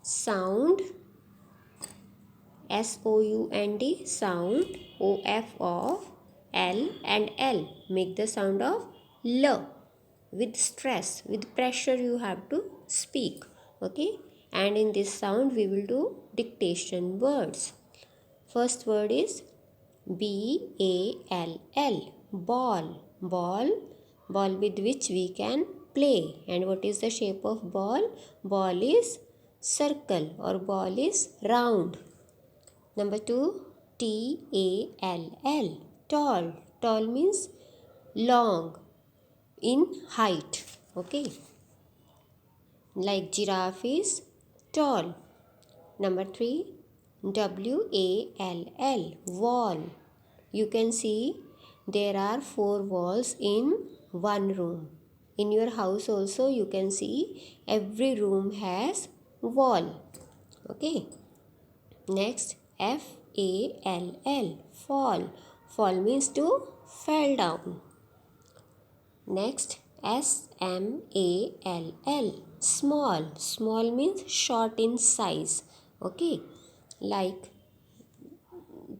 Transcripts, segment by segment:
sound, sound, sound, of l and l make the sound of l. With stress, with pressure you have to speak. Okay, and in this sound we will do dictation words. First word is ball, ball, ball, ball with which we can play. And what is the shape of ball? Ball is circle or ball is round. Number 2, tall, tall, tall means long in height. Okay, like giraffe is tall. Number 3, wall, wall. You can see there are 4 walls in one room. In your house also you can see every room has wall. Okay, next fall, fall, fall means to fall down. Next small, small, small means short in size. Okay, like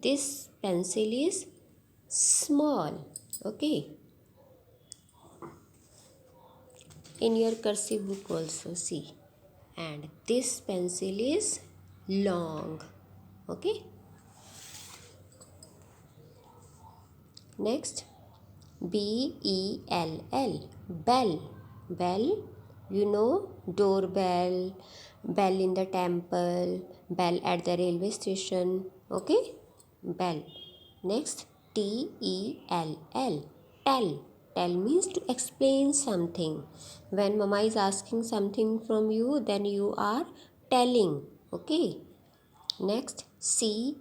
this pencil is small. Okay, in your cursive book also see. And this pencil is long. Okay, next bell, bell, bell, you know, doorbell, bell in the temple, bell at the railway station. Okay, bell. Next tell, tell, tell means to explain something. When mama is asking something from you, then you are telling. Okay, next cell,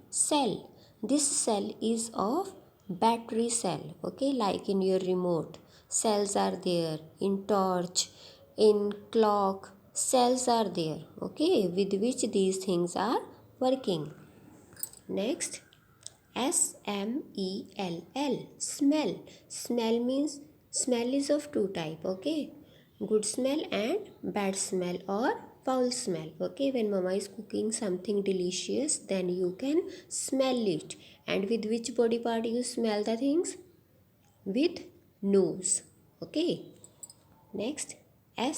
cell. This cell is of battery cell. Okay, like in your remote cells are there, in torch, in clock, cells are there. Okay, with which these things are working. Next smell, smell, smell means smell is of 2 type. Okay, good smell and bad smell or foul smell. Okay, when mama is cooking something delicious, then you can smell it. And with which body part you smell the things? With nose. Okay, next sell,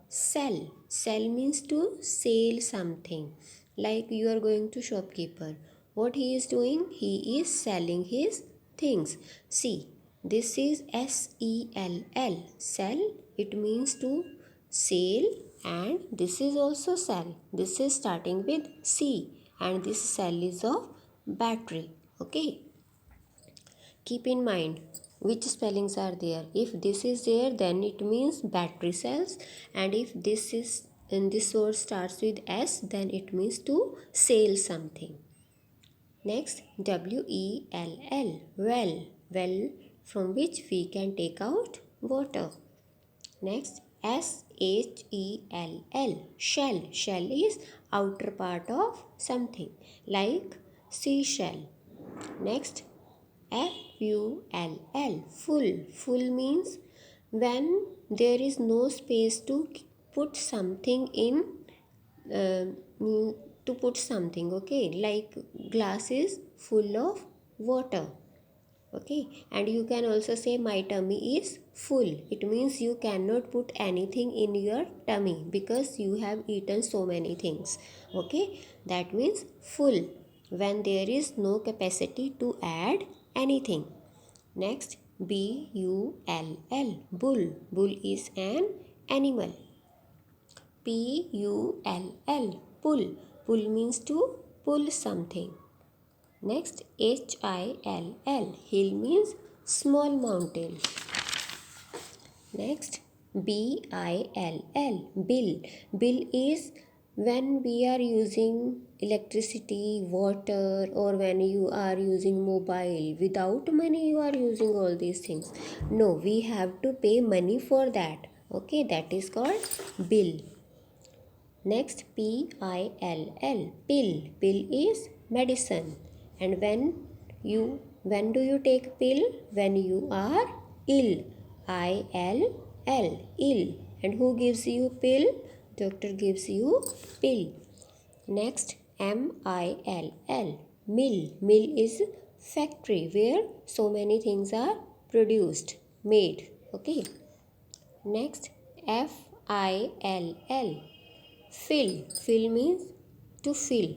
sell, sell means to sell something. Like you are going to shopkeeper, what he is doing? He is selling his things. See, this is sell, sell, it means to sell. And this is also sell, this is starting with c, and this cell is of battery. Okay, keep in mind which spellings are there. If this is there, then it means battery cells, and if this is and this word starts with s, then it means to sell something. Next well, well, well, from which we can take out water. Next shell, shell, shell is outer part of something, like seashell. Next full, full, full means when there is no space to put something in, to put something. Okay, like glass is full of water. Okay, and you can also say my tummy is full. It means you cannot put anything in your tummy because you have eaten so many things. Okay, that means full, when there is no capacity to add anything. Next bull, bull, bull is an animal. pull, pull, pull means to pull something. Next hill, hill means small mountain. Next bill, bill is when we are using electricity, water, or when you are using mobile. Without money you are using all these things. No, we have to pay money for that. Okay, that is called bill. Next pill, pill, pill is medicine. And when do you take pill? When you are ill. ill, ill, And who gives you pill? Doctor gives you pill. Next, mill. Mill is factory where so many things are produced, made. Okay. Next, fill. Fill means to fill.